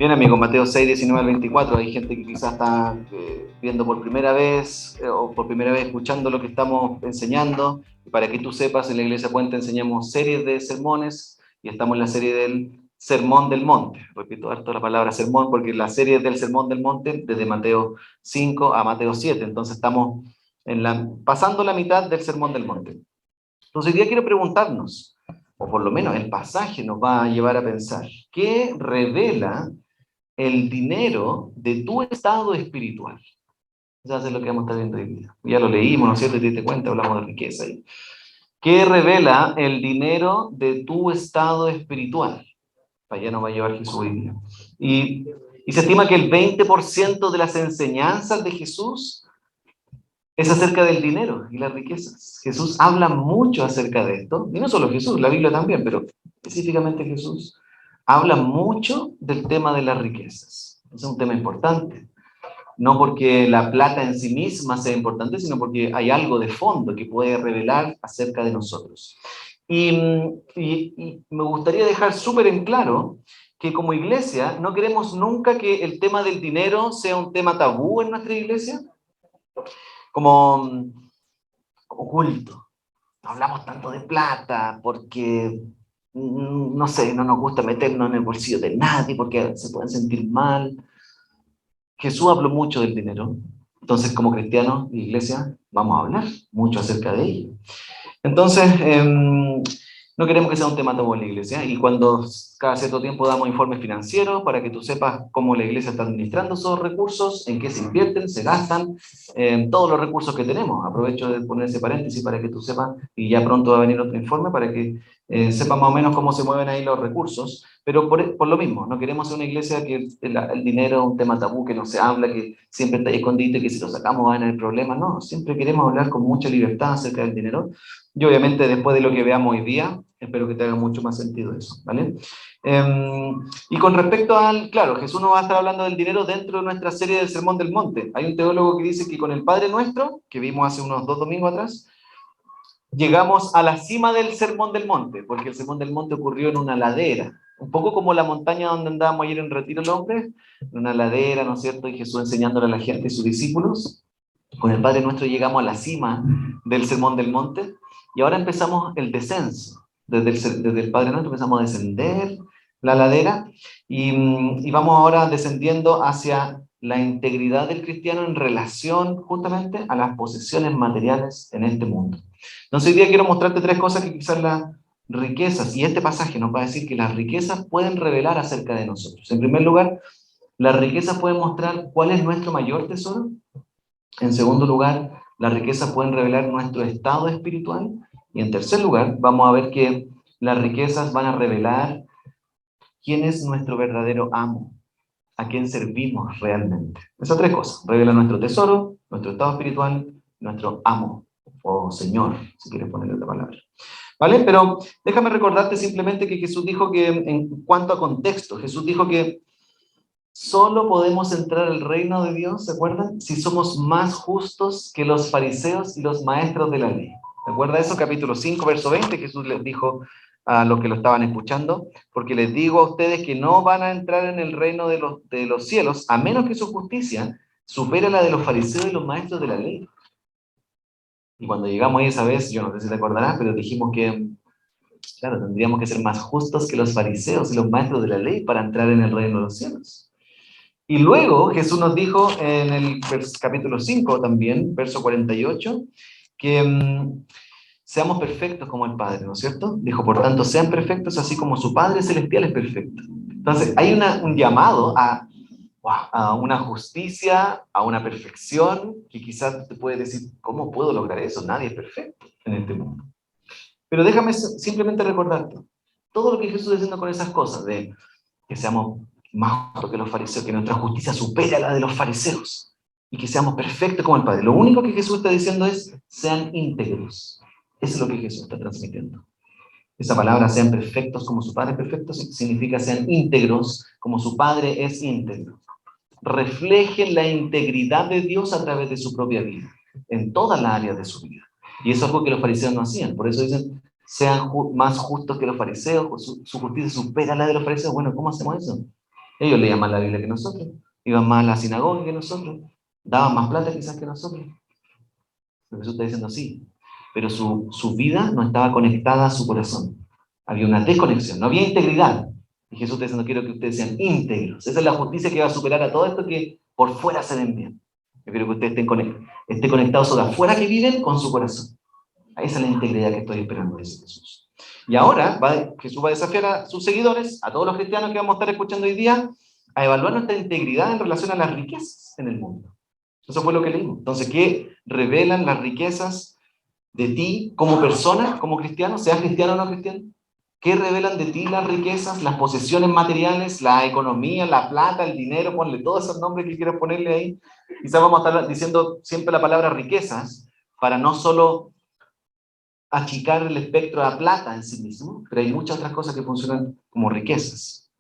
Bien, amigo, Mateo 6, 19 al 24. Hay gente que quizás está viendo por primera vez o por primera vez escuchando lo que estamos enseñando. Y para que tú sepas, en la Iglesia Puente enseñamos series de sermones y estamos en la serie del Sermón del Monte. Repito harto la palabra sermón porque la serie es del Sermón del Monte desde Mateo 5 a Mateo 7. Entonces estamos pasando la mitad del Sermón del Monte. Entonces hoy día quiero preguntarnos, o por lo menos el pasaje nos va a llevar a pensar, ¿qué revela el dinero de tu estado espiritual? Ya sé lo que vamos a estar viendo hoy día. Ya lo leímos, ¿no es cierto? Y te diste cuenta, hablamos de riqueza ahí. ¿Qué revela el dinero de tu estado espiritual? Para allá nos va a llevar Jesús hoy día. Y se estima que el 20% de las enseñanzas de Jesús es acerca del dinero y las riquezas. Jesús habla mucho acerca de esto, y no solo Jesús, la Biblia también, pero específicamente Jesús habla mucho del tema de las riquezas. Es un tema importante, no porque la plata en sí misma sea importante, sino porque hay algo de fondo que puede revelar acerca de nosotros. Y me gustaría dejar súper en claro que como iglesia no queremos nunca que el tema del dinero sea un tema tabú en nuestra iglesia, como oculto. No hablamos tanto de plata porque, no sé, no nos gusta meternos en el bolsillo de nadie porque se pueden sentir mal. Jesús habló mucho del dinero. Entonces, como cristianos de iglesia, vamos a hablar mucho acerca de ello. Entonces, no queremos que sea un tema tabú en la iglesia. Y cuando cada cierto tiempo damos informes financieros para que tú sepas cómo la iglesia está administrando esos recursos, en qué se invierten, se gastan, todos los recursos que tenemos. Aprovecho de poner ese paréntesis para que tú sepas, y ya pronto va a venir otro informe para que sepas más o menos cómo se mueven ahí los recursos. Pero por lo mismo, no queremos ser una iglesia que el dinero es un tema tabú, que no se habla, que siempre está ahí escondido, que si lo sacamos va a haber problemas. No, siempre queremos hablar con mucha libertad acerca del dinero. Y obviamente después de lo que veamos hoy día, espero que te haga mucho más sentido eso, ¿vale? Y con respecto al, claro, Jesús nos va a estar hablando del dinero dentro de nuestra serie del Sermón del Monte. Hay un teólogo que dice que con el Padre Nuestro, que vimos hace unos 2 domingos atrás, llegamos a la cima del Sermón del Monte, porque el Sermón del Monte ocurrió en una ladera, un poco como la montaña donde andábamos ayer en retiro los hombres, en una ladera, ¿no es cierto? Y Jesús enseñándole a la gente y sus discípulos. Con el Padre Nuestro llegamos a la cima del Sermón del Monte y ahora empezamos el descenso. Desde el Padre Nuestro empezamos a descender la ladera y vamos ahora descendiendo hacia la integridad del cristiano en relación justamente a las posesiones materiales en este mundo. Entonces hoy día quiero mostrarte 3 cosas que quizás las riquezas, y este pasaje nos va a decir que las riquezas pueden revelar acerca de nosotros. En primer lugar, las riquezas pueden mostrar cuál es nuestro mayor tesoro. En segundo lugar, las riquezas pueden revelar nuestro estado espiritual. Y en tercer lugar, vamos a ver que las riquezas van a revelar quién es nuestro verdadero amo, a quién servimos realmente. Esas 3 cosas: revela nuestro tesoro, nuestro estado espiritual, nuestro amo o Señor, si quieres ponerle otra palabra. ¿Vale? Pero déjame recordarte simplemente que Jesús dijo que, en cuanto a contexto, Jesús dijo que solo podemos entrar al reino de Dios, ¿se acuerdan? Si somos más justos que los fariseos y los maestros de la ley. ¿Se acuerda eso? Capítulo 5, verso 20, Jesús les dijo a los que lo estaban escuchando: porque les digo a ustedes que no van a entrar en el reino de los cielos, a menos que su justicia supere la de los fariseos y los maestros de la ley. Y cuando llegamos ahí esa vez, yo no sé si te acordarás, pero dijimos que, claro, tendríamos que ser más justos que los fariseos y los maestros de la ley para entrar en el reino de los cielos. Y luego Jesús nos dijo en el capítulo 5 también, verso 48, que seamos perfectos como el Padre, ¿no es cierto? Dijo, por tanto, sean perfectos así como su Padre Celestial es perfecto. Entonces, hay un llamado a una justicia, a una perfección, que quizás te puede decir, ¿cómo puedo lograr eso? Nadie es perfecto en este mundo. Pero déjame simplemente recordarte, todo lo que Jesús está diciendo con esas cosas, de que seamos más justos que los fariseos, que nuestra justicia supera la de los fariseos, y que seamos perfectos como el Padre. Lo único que Jesús está diciendo es, sean íntegros. Eso es lo que Jesús está transmitiendo. Esa palabra, sean perfectos como su Padre es perfecto, significa sean íntegros como su Padre es íntegro. Reflejen la integridad de Dios a través de su propia vida, en todas las áreas de su vida. Y eso es algo que los fariseos no hacían. Por eso dicen, sean más justos que los fariseos, su justicia supera la de los fariseos. Bueno, ¿cómo hacemos eso? Ellos leían más la Biblia que nosotros, iban más a la sinagoga que nosotros, daban más plata quizás que nosotros. Pero Jesús está diciendo sí, pero su vida no estaba conectada a su corazón. Había una desconexión, no había integridad. Y Jesús está diciendo, quiero que ustedes sean íntegros. Esa es la justicia que va a superar a todo esto que por fuera se ven bien. Yo quiero que ustedes estén conectados de afuera que viven con su corazón. Esa es la integridad que estoy esperando, dice Jesús. Y ahora Jesús va a desafiar a sus seguidores, a todos los cristianos que vamos a estar escuchando hoy día, a evaluar nuestra integridad en relación a las riquezas en el mundo. Eso fue lo que leímos. Entonces, ¿qué revelan las riquezas de ti como persona, como cristiano, seas cristiano o no cristiano? ¿Qué revelan de ti las riquezas, las posesiones materiales, la economía, la plata, el dinero? Ponle todos esos nombres que quieras ponerle ahí. Quizás vamos a estar diciendo siempre la palabra riquezas para no solo achicar el espectro de la plata en sí mismo, pero hay muchas otras cosas que funcionan como riquezas.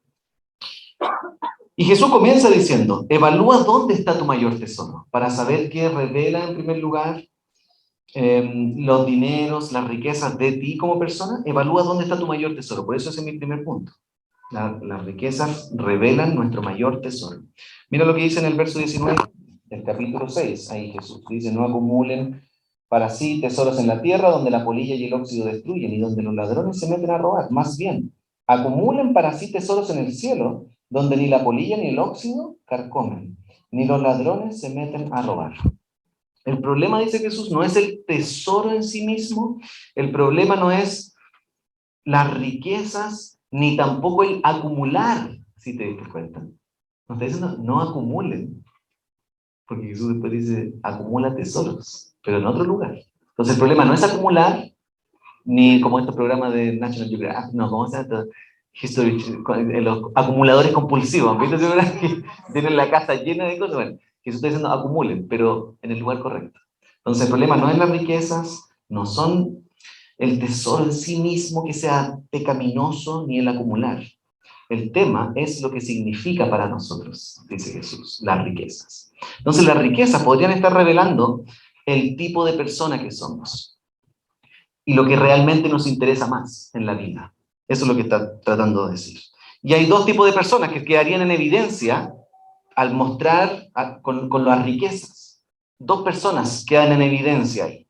Y Jesús comienza diciendo, evalúa dónde está tu mayor tesoro, para saber qué revela en primer lugar los dineros, las riquezas de ti como persona. Evalúa dónde está tu mayor tesoro. Por eso ese es mi primer punto. Las riquezas revelan nuestro mayor tesoro. Mira lo que dice en el verso 19 del capítulo 6. Ahí Jesús dice, no acumulen para sí tesoros en la tierra donde la polilla y el óxido destruyen y donde los ladrones se meten a robar. Más bien, acumulen para sí tesoros en el cielo donde ni la polilla ni el óxido carcomen, ni los ladrones se meten a robar. El problema, dice Jesús, no es el tesoro en sí mismo, el problema no es las riquezas, ni tampoco el acumular, si te das cuenta. Nos está diciendo, no acumulen, porque Jesús después dice, acumula tesoros, pero en otro lugar. Entonces el problema no es acumular, ni como estos programas de National Geographic, no, ¿cómo se llama esto? History, los acumuladores compulsivos, ¿viste? Que tienen la casa llena de cosas. Bueno, Jesús está diciendo acumulen, pero en el lugar correcto. Entonces el problema no es las riquezas, no son el tesoro en sí mismo que sea pecaminoso, ni el acumular. El tema es lo que significa para nosotros, dice Jesús, las riquezas. Entonces las riquezas podrían estar revelando el tipo de persona que somos y lo que realmente nos interesa más en la vida. Eso es lo que está tratando de decir. Y hay dos tipos de personas que quedarían en evidencia al mostrar con las riquezas. Dos personas quedan en evidencia ahí.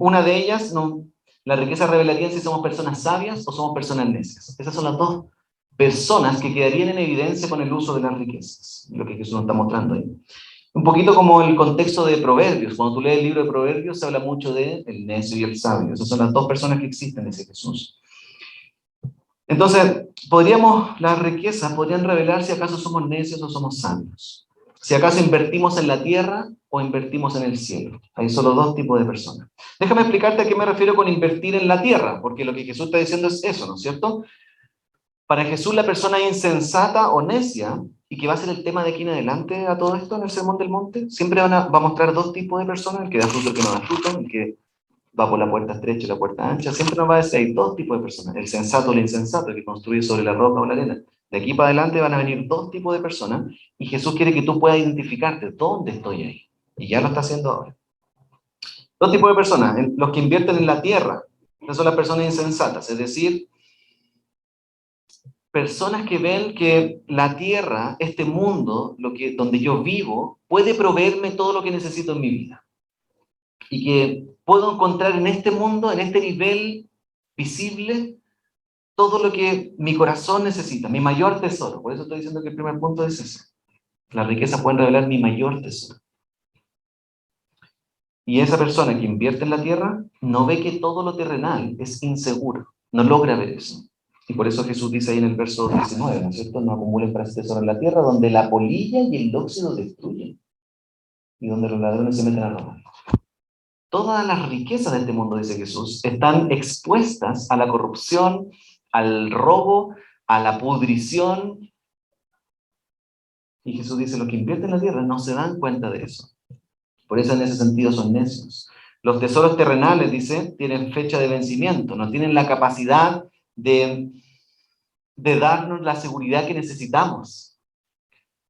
Una de ellas, no, la riqueza revelaría si somos personas sabias o somos personas necias. Esas son las dos personas que quedarían en evidencia con el uso de las riquezas, lo que Jesús nos está mostrando ahí. Un poquito como el contexto de Proverbios. Cuando tú lees el libro de Proverbios, se habla mucho de el necio y el sabio. Esas son las dos personas que existen, dice Jesús. Entonces, las riquezas podrían revelar si acaso somos necios o somos sabios. Si acaso invertimos en la tierra o invertimos en el cielo. Hay solo dos tipos de personas. Déjame explicarte a qué me refiero con invertir en la tierra, porque lo que Jesús está diciendo es eso, ¿no es cierto? Para Jesús, la persona insensata o necia, y que va a ser el tema de aquí en adelante a todo esto en el Sermón del Monte, siempre va a mostrar dos tipos de personas, el que da fruto, el que no da fruto, el que va por la puerta estrecha y la puerta ancha, siempre nos va a decir, hay dos tipos de personas, el sensato o el insensato, el que construye sobre la roca o la arena. De aquí para adelante van a venir dos tipos de personas, y Jesús quiere que tú puedas identificarte, ¿dónde estoy ahí? Y ya lo está haciendo ahora. Dos tipos de personas, los que invierten en la tierra, esas son las personas insensatas, es decir, personas que ven que la tierra, este mundo, donde yo vivo, puede proveerme todo lo que necesito en mi vida. Y que puedo encontrar en este mundo, en este nivel visible, todo lo que mi corazón necesita, mi mayor tesoro. Por eso estoy diciendo que el primer punto es ese. Las riquezas pueden revelar mi mayor tesoro. Y esa persona que invierte en la tierra no ve que todo lo terrenal es inseguro, no logra ver eso. Y por eso Jesús dice ahí en el verso 19, ¿no es cierto? No acumulen para sí tesoro en la tierra donde la polilla y el óxido destruyen y donde los ladrones se meten a robar. Todas las riquezas de este mundo, dice Jesús, están expuestas a la corrupción, al robo, a la pudrición. Y Jesús dice, los que invierten en la tierra no se dan cuenta de eso. Por eso en ese sentido son necios. Los tesoros terrenales, dice, tienen fecha de vencimiento, no tienen la capacidad de darnos la seguridad que necesitamos.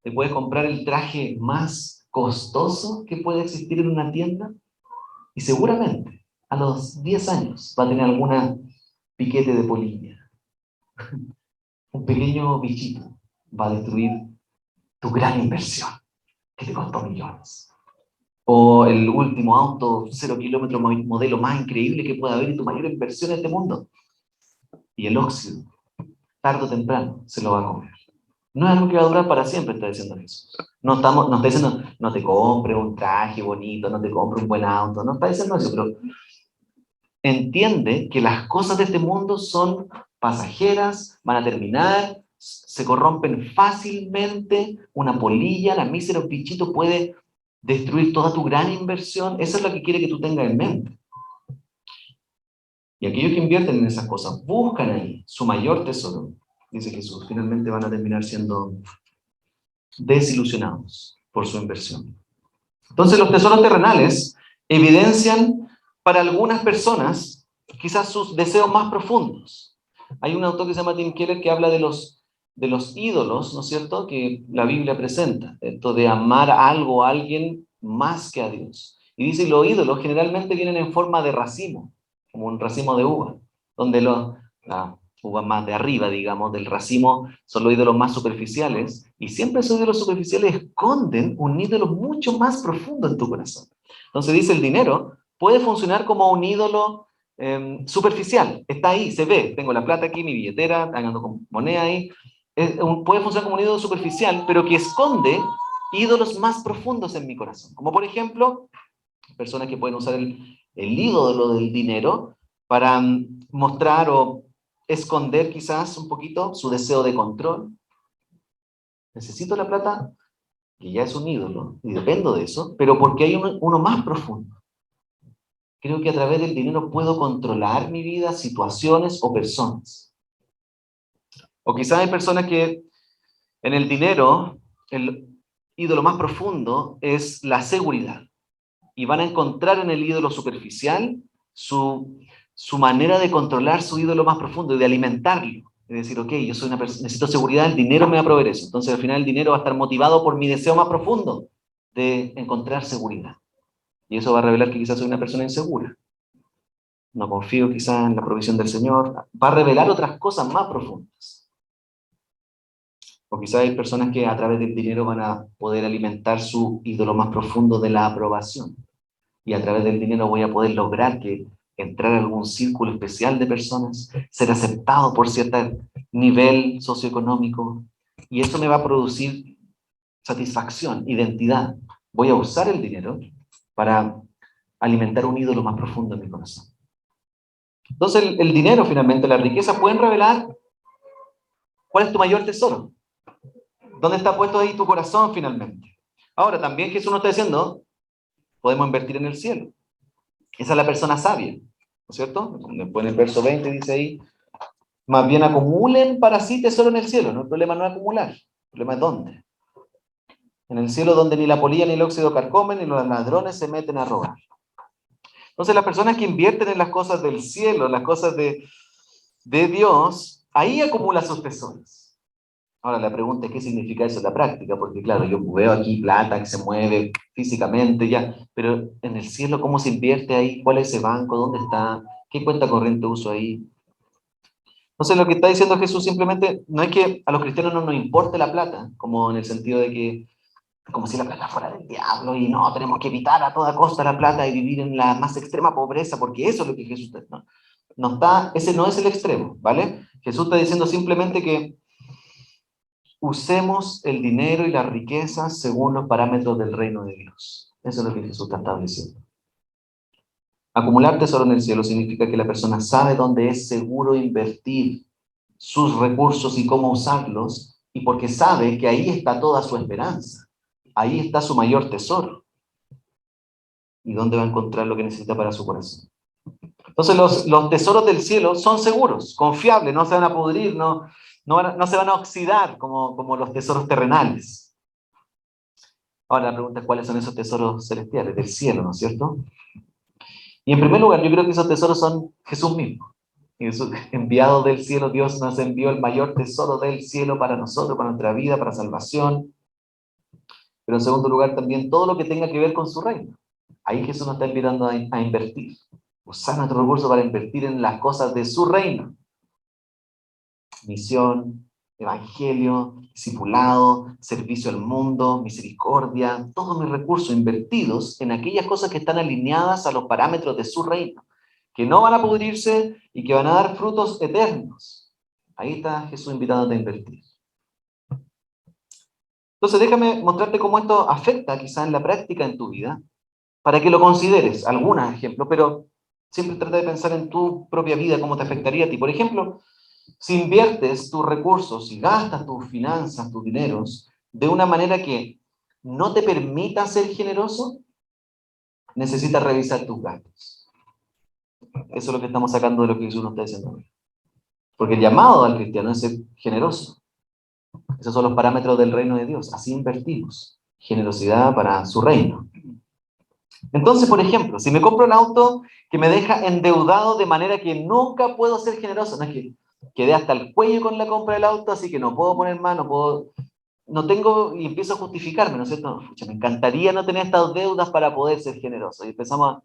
Te puedes comprar el traje más costoso que puede existir en una tienda y seguramente a los 10 años va a tener alguna piquete de polilla, un pequeño bichito, va a destruir tu gran inversión, que te costó millones. O el último auto 0 kilómetros modelo más increíble que pueda haber y tu mayor inversión en este mundo. Y el óxido, tarde o temprano, se lo va a comer. No es algo que va a durar para siempre, está diciendo Jesús. No está diciendo, no te compre un traje bonito, no te compre un buen auto, no está diciendo eso, pero entiende que las cosas de este mundo son pasajeras, van a terminar, se corrompen fácilmente, una polilla, la mísera pichito puede destruir toda tu gran inversión. Eso es lo que quiere que tú tengas en mente. Y aquellos que invierten en esas cosas, buscan ahí su mayor tesoro, dice Jesús, finalmente van a terminar siendo desilusionados por su inversión. Entonces los tesoros terrenales evidencian para algunas personas quizás sus deseos más profundos. Hay un autor que se llama Tim Keller que habla de los ídolos, ¿no es cierto?, que la Biblia presenta, esto de amar a algo o a alguien más que a Dios. Y dice, los ídolos generalmente vienen en forma de racimo, como un racimo de uva, donde la uva más de arriba, digamos, del racimo, son los ídolos más superficiales, y siempre esos ídolos superficiales esconden un ídolo mucho más profundo en tu corazón. Entonces dice, el dinero puede funcionar como un ídolo superficial, está ahí, se ve, tengo la plata aquí, mi billetera, ando con moneda ahí, puede funcionar como un ídolo superficial, pero que esconde ídolos más profundos en mi corazón, como por ejemplo, personas que pueden usar el ídolo del dinero para mostrar o esconder quizás un poquito su deseo de control. Necesito la plata, que ya es un ídolo, y dependo de eso, pero porque hay uno más profundo. Creo que a través del dinero puedo controlar mi vida, situaciones o personas. O quizás hay personas que en el dinero, el ídolo más profundo es la seguridad. Y van a encontrar en el ídolo superficial su manera de controlar su ídolo más profundo y de alimentarlo. Es decir, ok, yo soy una persona, necesito seguridad, el dinero me va a proveer eso. Entonces al final el dinero va a estar motivado por mi deseo más profundo de encontrar seguridad. Y eso va a revelar que quizás soy una persona insegura. No confío quizás en la provisión del Señor. Va a revelar otras cosas más profundas. O quizás hay personas que a través del dinero van a poder alimentar su ídolo más profundo de la aprobación. Y a través del dinero voy a poder lograr que entrar a algún círculo especial de personas, ser aceptado por cierto nivel socioeconómico, y eso me va a producir satisfacción, identidad. Voy a usar el dinero para alimentar un ídolo más profundo en mi corazón. Entonces el dinero, finalmente, la riqueza, pueden revelar cuál es tu mayor tesoro. ¿Dónde está puesto ahí tu corazón, finalmente? Ahora, también Jesús nos está diciendo, podemos invertir en el cielo. Esa es la persona sabia, ¿no es cierto? Después en el verso 20 dice ahí, más bien acumulen para sí tesoro en el cielo. No, el problema no es acumular, el problema es dónde. En el cielo donde ni la polilla ni el óxido carcomen, ni los ladrones se meten a robar. Entonces las personas que invierten en las cosas del cielo, en las cosas de Dios, ahí acumulan sus tesoros. Ahora la pregunta es qué significa eso en la práctica, porque claro, yo veo aquí plata que se mueve físicamente ya, pero en el cielo, ¿cómo se invierte ahí? ¿Cuál es ese banco? ¿Dónde está? ¿Qué cuenta corriente uso ahí? Entonces lo que está diciendo Jesús simplemente no es que a los cristianos no nos importe la plata, como en el sentido de que, como si la plata fuera del diablo y no, tenemos que evitar a toda costa la plata y vivir en la más extrema pobreza, porque eso es lo que Jesús está, no está, ese no es el extremo, ¿vale? Jesús está diciendo simplemente que usemos el dinero y las riquezas según los parámetros del reino de Dios. Eso es lo que Jesús está estableciendo. Acumular tesoro en el cielo significa que la persona sabe dónde es seguro invertir sus recursos y cómo usarlos, y porque sabe que ahí está toda su esperanza. Ahí está su mayor tesoro. ¿Y dónde va a encontrar lo que necesita para su corazón? Entonces los tesoros del cielo son seguros, confiables, no se van a pudrir, no se van a oxidar como los tesoros terrenales. Ahora la pregunta es cuáles son esos tesoros celestiales del cielo, ¿no es cierto? Y en primer lugar, yo creo que esos tesoros son Jesús mismo. Jesús, enviado del cielo, Dios nos envió el mayor tesoro del cielo para nosotros, para nuestra vida, para salvación. Pero en segundo lugar, también todo lo que tenga que ver con su reino. Ahí Jesús nos está invitando a invertir. Usar nuestro recurso para invertir en las cosas de su reino. Misión, evangelio, discipulado, servicio al mundo, misericordia, todos mis recursos invertidos en aquellas cosas que están alineadas a los parámetros de su reino, que no van a pudrirse y que van a dar frutos eternos. Ahí está Jesús invitándote a invertir. Entonces déjame mostrarte cómo esto afecta quizás en la práctica en tu vida, para que lo consideres, algunos ejemplos, pero siempre trata de pensar en tu propia vida, cómo te afectaría a ti. Por ejemplo, si inviertes tus recursos, si gastas tus finanzas, tus dineros, de una manera que no te permita ser generoso, necesitas revisar tus gastos. Eso es lo que estamos sacando de lo que Jesús nos está diciendo hoy. Porque el llamado al cristiano es ser generoso. Esos son los parámetros del reino de Dios. Así invertimos. Generosidad para su reino. Entonces, por ejemplo, si me compro un auto que me deja endeudado de manera que nunca puedo ser generoso, no es que quedé hasta el cuello con la compra del auto, así que no puedo poner más, no tengo, y empiezo a justificarme, ¿no es cierto? Pucha, me encantaría no tener estas deudas para poder ser generoso. Y empezamos a,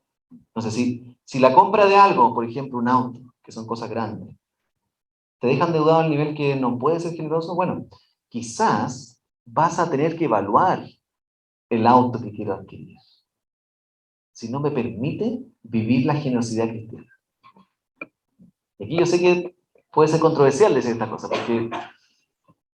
no sé, si la compra de algo, por ejemplo, un auto, que son cosas grandes, te dejan endeudado al nivel que no puedes ser generoso, bueno, quizás vas a tener que evaluar el auto que quiero adquirir. Si no me permite vivir la generosidad cristiana. Y aquí yo sé que puede ser controversial decir esta cosa, porque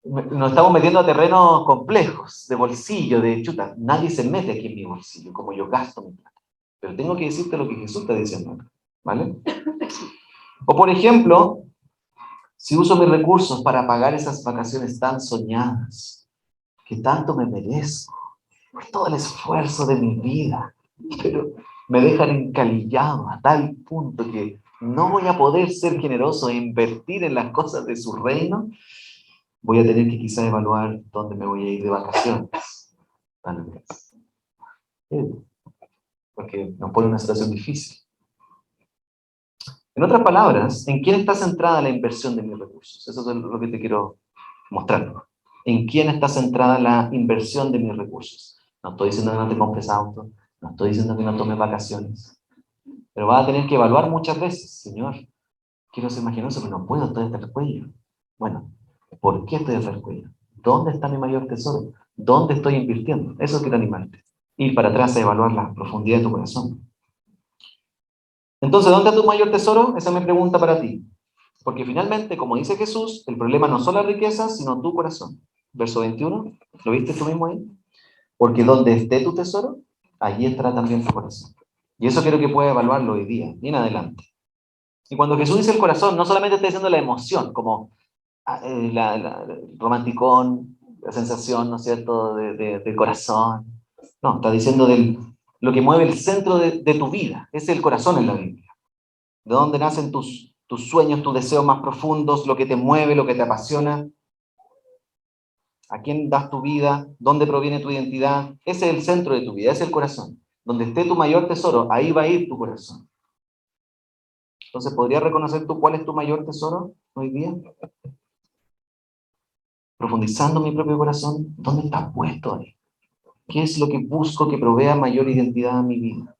nos estamos metiendo a terrenos complejos, de bolsillo, de chuta. Nadie se mete aquí en mi bolsillo, como yo gasto mi plata. Pero tengo que decirte lo que Jesús está diciendo, ¿vale? O por ejemplo, si uso mis recursos para pagar esas vacaciones tan soñadas, que tanto me merezco, por todo el esfuerzo de mi vida, pero me dejan encalillado a tal punto que no voy a poder ser generoso e invertir en las cosas de su reino, voy a tener que quizás evaluar dónde me voy a ir de vacaciones. Tal vez. Porque nos pone en una situación difícil. En otras palabras, ¿en quién está centrada la inversión de mis recursos? Eso es lo que te quiero mostrar. ¿En quién está centrada la inversión de mis recursos? No estoy diciendo que no te compres auto, no estoy diciendo que no tomes vacaciones, pero vas a tener que evaluar muchas veces, Señor, quiero ser más generoso, pero no puedo, estoy hasta el cuello. Bueno, ¿por qué estoy hasta el cuello? ¿Dónde está mi mayor tesoro? ¿Dónde estoy invirtiendo? Eso quiero animarte. Ir para atrás a evaluar la profundidad de tu corazón. Entonces, ¿dónde está tu mayor tesoro? Esa es mi pregunta para ti. Porque finalmente, como dice Jesús, el problema no son las riquezas, sino tu corazón. Verso 21, ¿lo viste tú mismo ahí? Porque donde esté tu tesoro, allí estará también tu corazón. Y eso quiero que puedas evaluarlo hoy día, bien adelante. Y cuando Jesús dice el corazón, no solamente está diciendo la emoción, como el romanticón, la sensación, ¿no es cierto?, del corazón. No, está diciendo lo que mueve el centro de tu vida. Es el corazón en la Biblia. De dónde nacen tus sueños, tus deseos más profundos, lo que te mueve, lo que te apasiona. ¿A quién das tu vida? ¿Dónde proviene tu identidad? Ese es el centro de tu vida, ese es el corazón. Donde esté tu mayor tesoro, ahí va a ir tu corazón. Entonces, ¿podrías reconocer tú cuál es tu mayor tesoro hoy día? Profundizando en mi propio corazón, ¿dónde está puesto ahí? ¿Qué es lo que busco que provea mayor identidad a mi vida?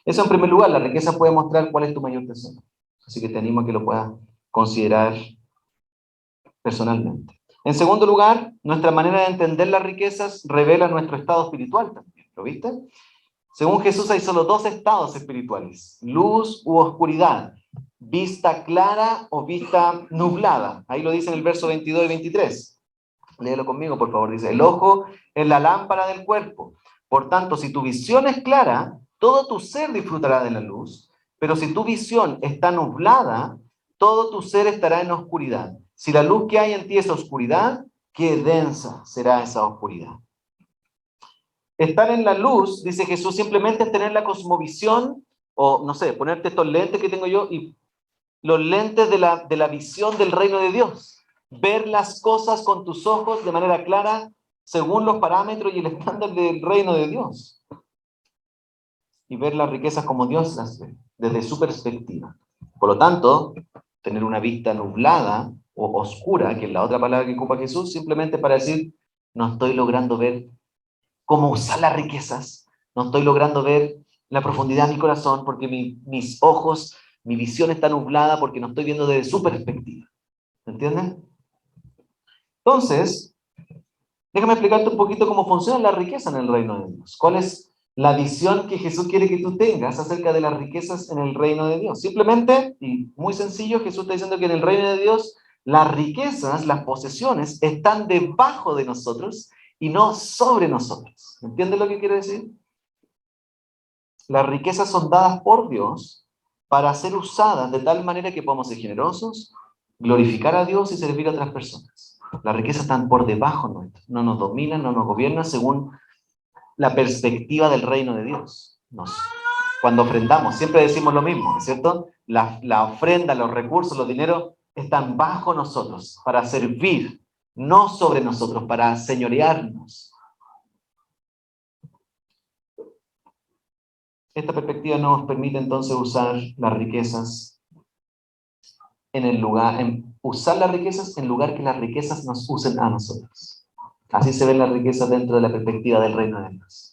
Eso en primer lugar, la riqueza puede mostrar cuál es tu mayor tesoro. Así que te animo a que lo puedas considerar personalmente. En segundo lugar, nuestra manera de entender las riquezas revela nuestro estado espiritual también. ¿Lo viste? Según Jesús hay solo dos estados espirituales, luz u oscuridad, vista clara o vista nublada. Ahí lo dice en el verso 22 y 23. Léelo conmigo, por favor. Dice, el ojo es la lámpara del cuerpo. Por tanto, si tu visión es clara, todo tu ser disfrutará de la luz, pero si tu visión está nublada, todo tu ser estará en oscuridad. Si la luz que hay en ti es oscuridad, qué densa será esa oscuridad. Estar en la luz, dice Jesús, simplemente es tener la cosmovisión, o no sé, ponerte estos lentes que tengo yo y los lentes de la visión del reino de Dios. Ver las cosas con tus ojos de manera clara, según los parámetros y el estándar del reino de Dios. Y ver las riquezas como Dios las ve, desde su perspectiva. Por lo tanto, tener una vista nublada o oscura, que es la otra palabra que ocupa Jesús, simplemente para decir, no estoy logrando ver cómo usar las riquezas, no estoy logrando ver la profundidad de mi corazón porque mis ojos, mi visión está nublada porque no estoy viendo desde su perspectiva. ¿Entienden? Entonces, déjame explicarte un poquito cómo funciona la riqueza en el reino de Dios. ¿Cuál es la visión que Jesús quiere que tú tengas acerca de las riquezas en el reino de Dios? Simplemente, y muy sencillo, Jesús está diciendo que en el reino de Dios las riquezas, las posesiones, están debajo de nosotros y no sobre nosotros. ¿Entiendes lo que quiere decir? Las riquezas son dadas por Dios para ser usadas de tal manera que podamos ser generosos, glorificar a Dios y servir a otras personas. Las riquezas están por debajo nuestro, no nos dominan, no nos gobiernan según la perspectiva del reino de Dios. Cuando ofrendamos, siempre decimos lo mismo, ¿no es cierto? La ofrenda, los recursos, los dineros están bajo nosotros para servir, no sobre nosotros, para señorearnos. Esta perspectiva nos permite entonces usar las riquezas usar las riquezas en lugar que las riquezas nos usen a nosotros. Así se ven las riquezas dentro de la perspectiva del reino de Dios.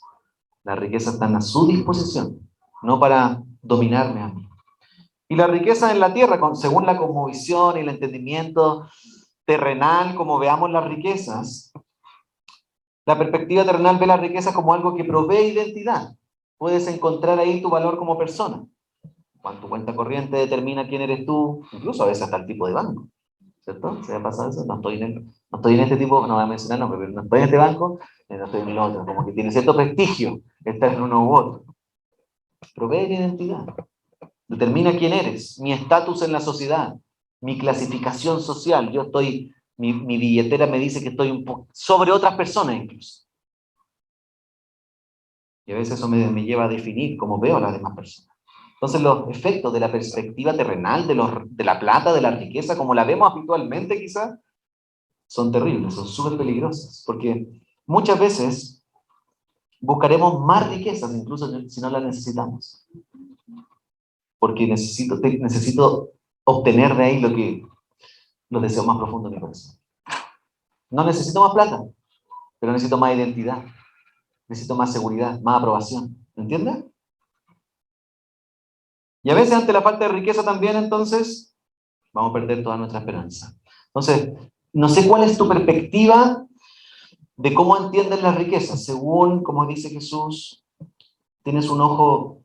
Las riquezas están a su disposición, no para dominarme a mí. Y la riqueza en la tierra, según la cosmovisión y el entendimiento terrenal, como veamos las riquezas, la perspectiva terrenal ve la riqueza como algo que provee identidad. Puedes encontrar ahí tu valor como persona. Cuando tu cuenta corriente determina quién eres tú, incluso a veces hasta el tipo de banco, ¿cierto? ¿Se ha pasado eso? No estoy en este tipo, no voy a mencionar nombres, pero no estoy en este banco, no estoy en el otro, como que tiene cierto prestigio estar en uno u otro. Provee identidad, determina quién eres, mi estatus en la sociedad, mi clasificación social, mi billetera me dice que estoy un poco sobre otras personas incluso. Y a veces eso me lleva a definir cómo veo a las demás personas. Entonces los efectos de la perspectiva terrenal, de la plata, de la riqueza, como la vemos habitualmente quizás, son terribles, son súper peligrosas, porque muchas veces buscaremos más riquezas, incluso si no las necesitamos, porque necesito obtener de ahí los deseos más profundos de mi corazón. No necesito más plata, pero necesito más identidad, necesito más seguridad, más aprobación, ¿entiendes? Y a veces ante la falta de riqueza también, entonces, vamos a perder toda nuestra esperanza. Entonces, no sé cuál es tu perspectiva de cómo entiendes las riquezas. Según, como dice Jesús, ¿tienes un ojo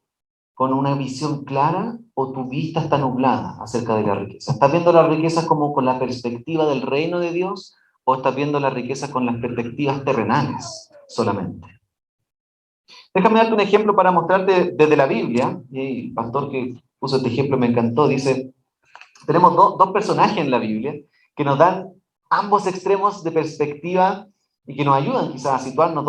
con una visión clara o tu vista está nublada acerca de la riqueza? ¿Estás viendo las riquezas como con la perspectiva del reino de Dios o estás viendo las riquezas con las perspectivas terrenales solamente? Déjame darte un ejemplo para mostrarte desde la Biblia, y el pastor que puso este ejemplo me encantó, dice, tenemos dos personajes en la Biblia que nos dan ambos extremos de perspectiva y que nos ayudan quizás a situarnos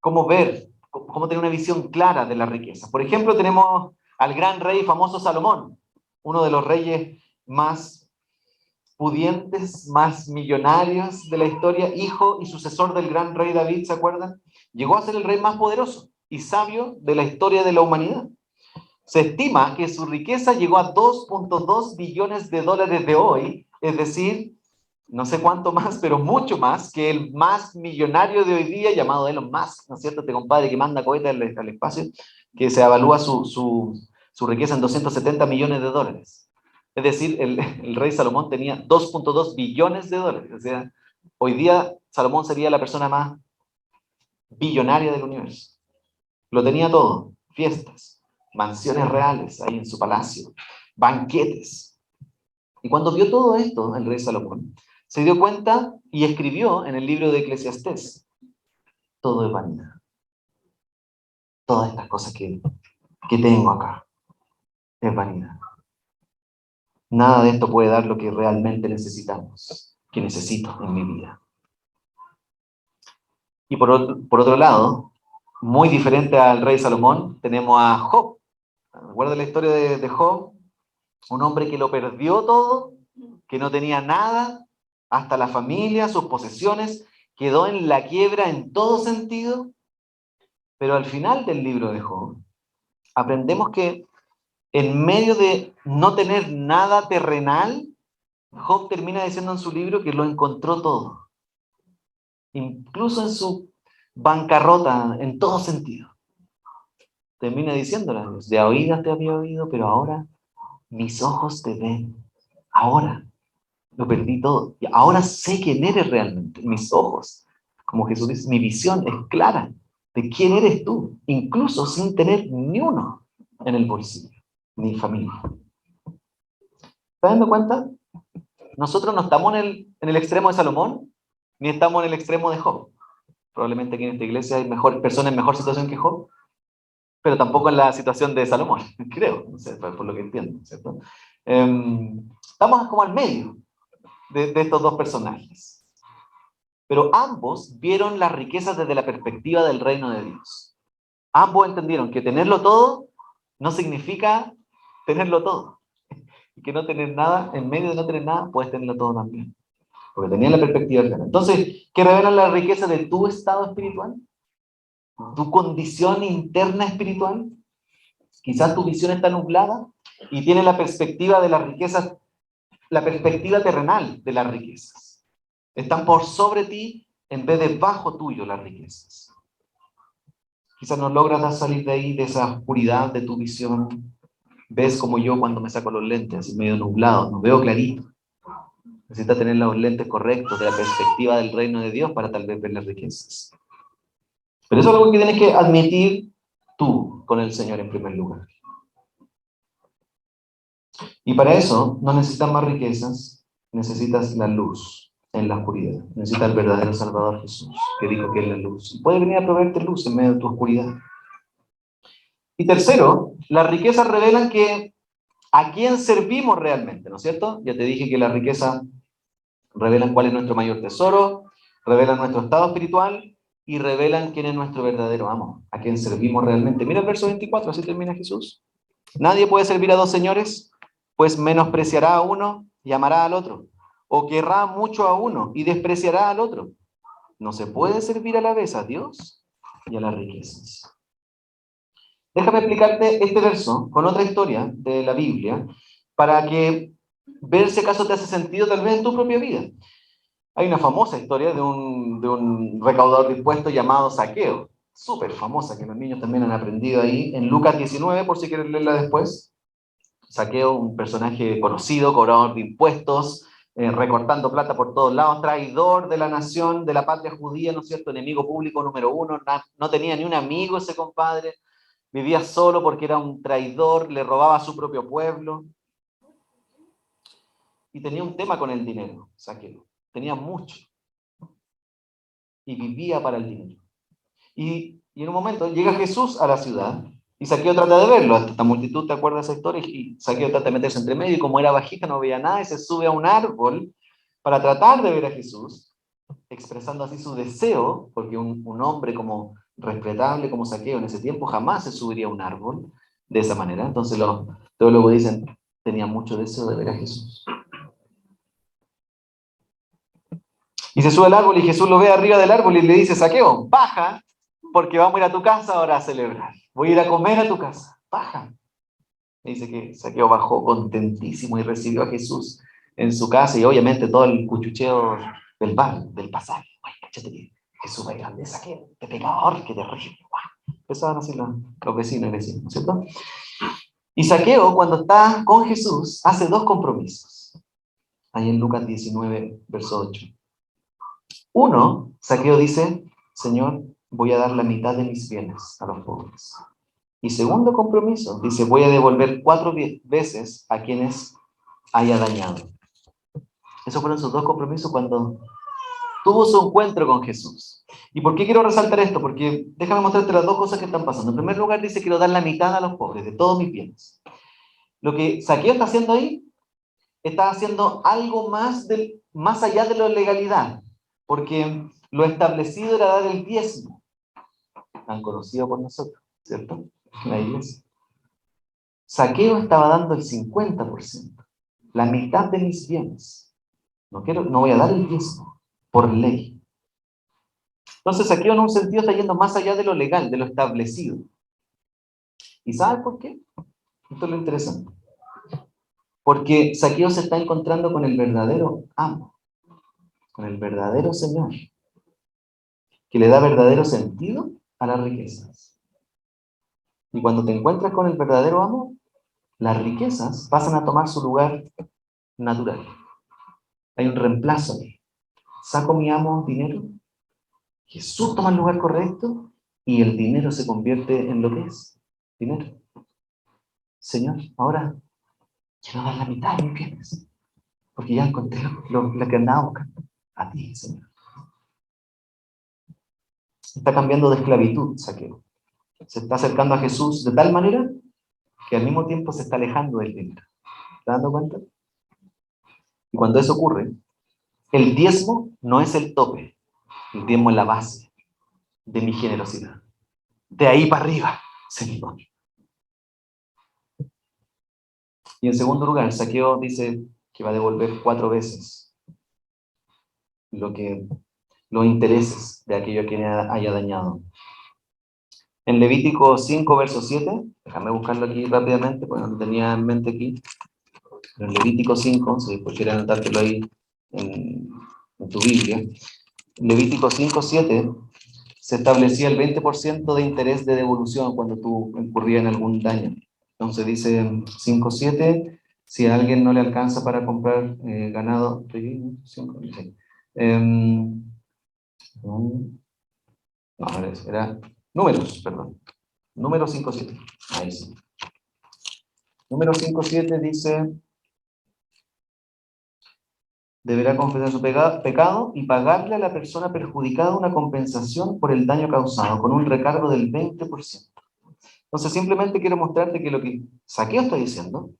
cómo ver, cómo tener una visión clara de la riqueza. Por ejemplo, tenemos al gran rey famoso Salomón, uno de los reyes más pudientes, más millonarios de la historia, hijo y sucesor del gran rey David, ¿se acuerdan? Llegó a ser el rey más poderoso y sabio de la historia de la humanidad. Se estima que su riqueza llegó a 2.2 billones de dólares de hoy, es decir, no sé cuánto más, pero mucho más que el más millonario de hoy día, llamado Elon Musk, ¿no es cierto? Este compadre que manda cohetes al espacio, que se evalúa su riqueza en 270 millones de dólares. Es decir, el rey Salomón tenía 2.2 billones de dólares. O sea, hoy día Salomón sería la persona más billonaria del universo. Lo tenía todo, fiestas, mansiones reales ahí en su palacio, banquetes. Y cuando vio todo esto, el rey Salomón, se dio cuenta y escribió en el libro de Eclesiastés, todo es vanidad. Todas estas cosas que tengo acá es vanidad. Nada de esto puede dar lo que realmente necesitamos, que necesito en mi vida. Y por otro lado, muy diferente al rey Salomón, tenemos a Job. ¿Recuerda la historia de Job? Un hombre que lo perdió todo, que no tenía nada, hasta la familia, sus posesiones, quedó en la quiebra en todo sentido. Pero al final del libro de Job, aprendemos que en medio de no tener nada terrenal, Job termina diciendo en su libro que lo encontró todo. Incluso en su bancarrota, en todo sentido. Termina diciéndola, de oídas te había oído, pero ahora mis ojos te ven. Ahora. lo perdí todo. Y ahora sé quién eres realmente. Mis ojos, como Jesús dice, mi visión es clara de quién eres tú, incluso sin tener ni uno en el bolsillo, ni familia. ¿Estás dando cuenta? Nosotros no estamos en el extremo de Salomón, ni estamos en el extremo de Job. Probablemente aquí en esta iglesia hay personas en mejor situación que Job, pero tampoco en la situación de Salomón, creo, no sé, por lo que entiendo, ¿cierto? Estamos como al medio de estos dos personajes. Pero ambos vieron las riquezas desde la perspectiva del reino de Dios. Ambos entendieron que tenerlo todo no significa tenerlo todo. Y que no tener nada, en medio de no tener nada, puedes tenerlo todo también. Porque tenían la perspectiva del reino. Entonces, ¿qué revelan la riqueza de tu estado espiritual? ¿Tu condición interna espiritual? Quizás tu visión está nublada y tiene la perspectiva de las riquezas, la perspectiva terrenal de las riquezas. Están por sobre ti en vez de bajo tuyo las riquezas. Quizás no logras salir de ahí, de esa oscuridad de tu visión. Ves como yo cuando me saco los lentes, medio nublado, no veo clarito. Necesitas tener los lentes correctos de la perspectiva del reino de Dios para tal vez ver las riquezas. Pero eso es algo que tienes que admitir tú con el Señor en primer lugar. Y para eso no necesitas más riquezas, necesitas la luz en la oscuridad. Necesitas el verdadero Salvador Jesús, que dijo que es la luz. Y puede venir a proveerte luz en medio de tu oscuridad. Y tercero, las riquezas revelan que a quién servimos realmente, ¿no es cierto? Ya te dije que las riquezas revelan cuál es nuestro mayor tesoro, revelan nuestro estado espiritual y revelan quién es nuestro verdadero amo, a quién servimos realmente. Mira el verso 24, así termina Jesús. Nadie puede servir a dos señores, pues menospreciará a uno y amará al otro, o querrá mucho a uno y despreciará al otro. No se puede servir a la vez a Dios y a las riquezas. Déjame explicarte este verso con otra historia de la Biblia para que ver si acaso te hace sentido tal vez en tu propia vida. Hay una famosa historia de un recaudador de impuestos llamado Zaqueo, súper famosa, que los niños también han aprendido ahí, en Lucas 19, por si quieren leerla después. Zaqueo, un personaje conocido, cobrador de impuestos, recortando plata por todos lados, traidor de la nación, de la patria judía, ¿no es cierto? Enemigo público número uno, no tenía ni un amigo ese compadre, vivía solo porque era un traidor, le robaba a su propio pueblo. Y tenía un tema con el dinero, Zaqueo. Tenía mucho. Y vivía para el dinero. Y en un momento llega Jesús a la ciudad y Zaqueo trata de verlo. Esta multitud, ¿te acuerdas de esa historia? Y Zaqueo trata de meterse entre medio y como era bajita no veía nada y se sube a un árbol para tratar de ver a Jesús, expresando así su deseo, porque un hombre como respetable como Zaqueo en ese tiempo jamás se subiría a un árbol de esa manera. Entonces los teólogos dicen, tenía mucho deseo de ver a Jesús. Y se sube al árbol y Jesús lo ve arriba del árbol y le dice, Zaqueo, baja, porque vamos a ir a tu casa ahora a celebrar. Voy a ir a comer a tu casa. Baja. Me dice que Zaqueo bajó contentísimo y recibió a Jesús en su casa y obviamente todo el cuchucheo del bar, del pasaje. Ay, cáchate que Jesús va a ir grande, Zaqueo, qué pecador, qué terrible. Empezaban así los vecinos y vecinos, ¿no es cierto? Y Zaqueo, cuando está con Jesús, hace dos compromisos. Ahí en Lucas 19, verso 8. Uno, Zaqueo dice, Señor, voy a dar la mitad de mis bienes a los pobres. Y segundo compromiso, dice, voy a devolver 4 veces a quienes haya dañado. Esos fueron sus dos compromisos cuando tuvo su encuentro con Jesús. ¿Y por qué quiero resaltar esto? Porque déjame mostrarte las dos cosas que están pasando. En primer lugar, dice, quiero dar la mitad a los pobres de todos mis bienes. Lo que Zaqueo está haciendo ahí, está haciendo algo más allá de la legalidad. Porque lo establecido era dar el diezmo, tan conocido por nosotros, ¿cierto? La iglesia. Zaqueo estaba dando el 50%, la mitad de mis bienes. No voy a dar el diezmo, por ley. Entonces Zaqueo en un sentido está yendo más allá de lo legal, de lo establecido. ¿Y sabes por qué? Esto es lo interesante. Porque Zaqueo se está encontrando con el verdadero amo, con el verdadero Señor, que le da verdadero sentido a las riquezas. Y cuando te encuentras con el verdadero amo, las riquezas pasan a tomar su lugar natural. Hay un reemplazo ahí. Saco mi amo dinero, Jesús toma el lugar correcto y el dinero se convierte en lo que es, dinero. Señor, ahora quiero dar la mitad de mis bienes, porque ya encontré lo que andaba buscando. A ti, Señor. Está cambiando de esclavitud, Zaqueo. Se está acercando a Jesús de tal manera que al mismo tiempo se está alejando del dinero. ¿Te dando cuenta? Y cuando eso ocurre, el diezmo no es el tope, el diezmo es la base de mi generosidad. De ahí para arriba, Señor. Y en segundo lugar, Zaqueo dice que va a devolver 4 veces los intereses de aquello que haya dañado. En Levítico 5, verso 7, déjame buscarlo aquí rápidamente, porque no lo tenía en mente aquí. En Levítico 5, si quieres anotártelo ahí en tu Biblia. En Levítico 5, 7, se establecía el 20% de interés de devolución cuando tú incurrías en algún daño. Entonces dice 5.7, si a alguien no le alcanza para comprar ganado, no, era números, perdón. Número 5.7. Ahí sí. Número 5.7 dice, deberá confesar su pecado y pagarle a la persona perjudicada una compensación por el daño causado, con un recargo del 20%. Entonces, simplemente quiero mostrarte que lo que Zaqueo está diciendo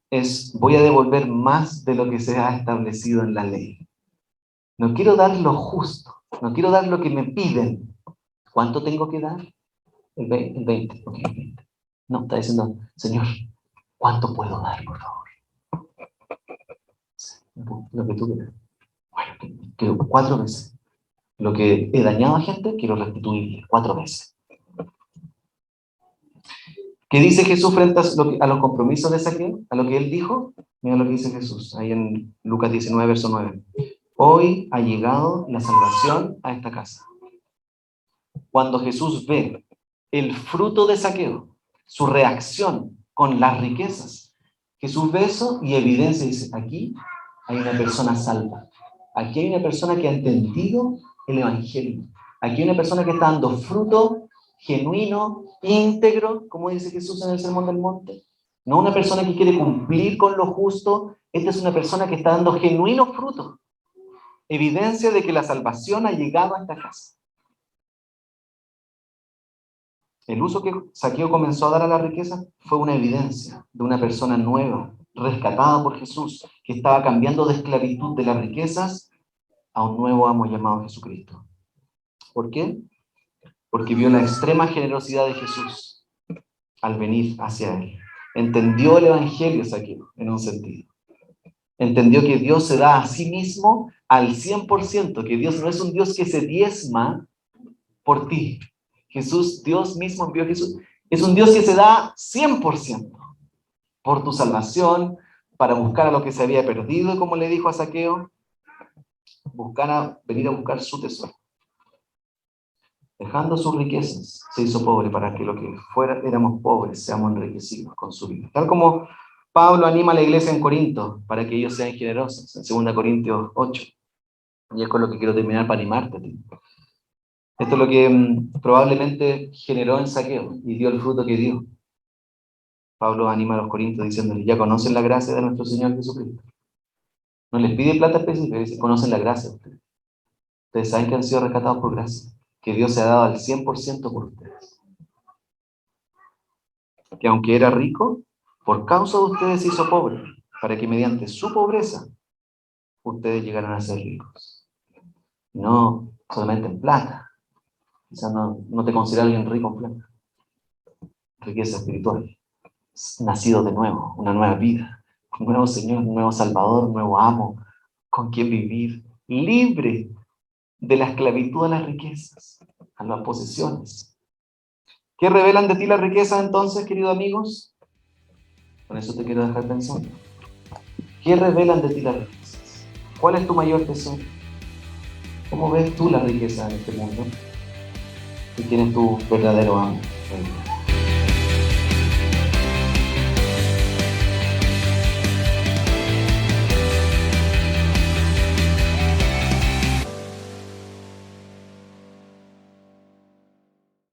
es, voy a devolver más de lo que se ha establecido en la ley. No quiero dar lo justo, no quiero dar lo que me piden. ¿Cuánto tengo que dar? El 20. Okay, el 20. No, está diciendo, Señor, ¿cuánto puedo dar, por favor? Lo que tú quieras. Bueno, quiero 4 veces. Lo que he dañado a gente, quiero restituirle 4 veces. ¿Qué dice Jesús frente a los compromisos de Zaqueo? A lo que él dijo. Mira lo que dice Jesús, ahí en Lucas 19, verso 9. Hoy ha llegado la salvación a esta casa. Cuando Jesús ve el fruto de Zaqueo, su reacción con las riquezas, Jesús ve eso y evidencia y dice, aquí hay una persona salva. Aquí hay una persona que ha entendido el Evangelio. Aquí hay una persona que está dando fruto genuino, íntegro, como dice Jesús en el Sermón del Monte. No una persona que quiere cumplir con lo justo. Esta es una persona que está dando genuino fruto. Evidencia de que la salvación ha llegado a esta casa. El uso que Zaqueo comenzó a dar a la riqueza fue una evidencia de una persona nueva, rescatada por Jesús, que estaba cambiando de esclavitud de las riquezas a un nuevo amo llamado Jesucristo. ¿Por qué? Porque vio la extrema generosidad de Jesús al venir hacia él. Entendió el Evangelio, Zaqueo, en un sentido. Entendió que Dios se da a sí mismo al 100%, que Dios no es un Dios que se diezma por ti. Jesús, Dios mismo envió a Jesús. Es un Dios que se da 100% por tu salvación, para buscar a lo que se había perdido, como le dijo a Zaqueo, venir a buscar su tesoro. Dejando sus riquezas, se hizo pobre para que lo que éramos pobres, seamos enriquecidos con su vida. Tal como Pablo anima a la iglesia en Corinto para que ellos sean generosos, en 2 Corintios 8. Y es con lo que quiero terminar para animarte a ti. Esto es lo que probablemente generó en Zaqueo y dio el fruto que dio. Pablo anima a los corintios diciéndoles, ya conocen la gracia de nuestro Señor Jesucristo. No les pide plata específica, dice, conocen la gracia de ustedes. Ustedes saben que han sido rescatados por gracia, que Dios se ha dado al 100% por ustedes. Que aunque era rico, por causa de ustedes se hizo pobre, para que mediante su pobreza ustedes llegaran a ser ricos. No solamente en plata. Quizás no te consideras alguien rico en plata. Riqueza espiritual. Nacido de nuevo, una nueva vida, un nuevo Señor, un nuevo Salvador, un nuevo amo, con quien vivir, libre de la esclavitud a las riquezas, a las posesiones. ¿Qué revelan de ti las riquezas entonces, queridos amigos? Con eso te quiero dejar pensando. ¿Qué revelan de ti las riquezas? ¿Cuál es tu mayor tesoro? ¿Cómo ves tú la riqueza en este mundo? ¿Y quién es tu verdadero amo?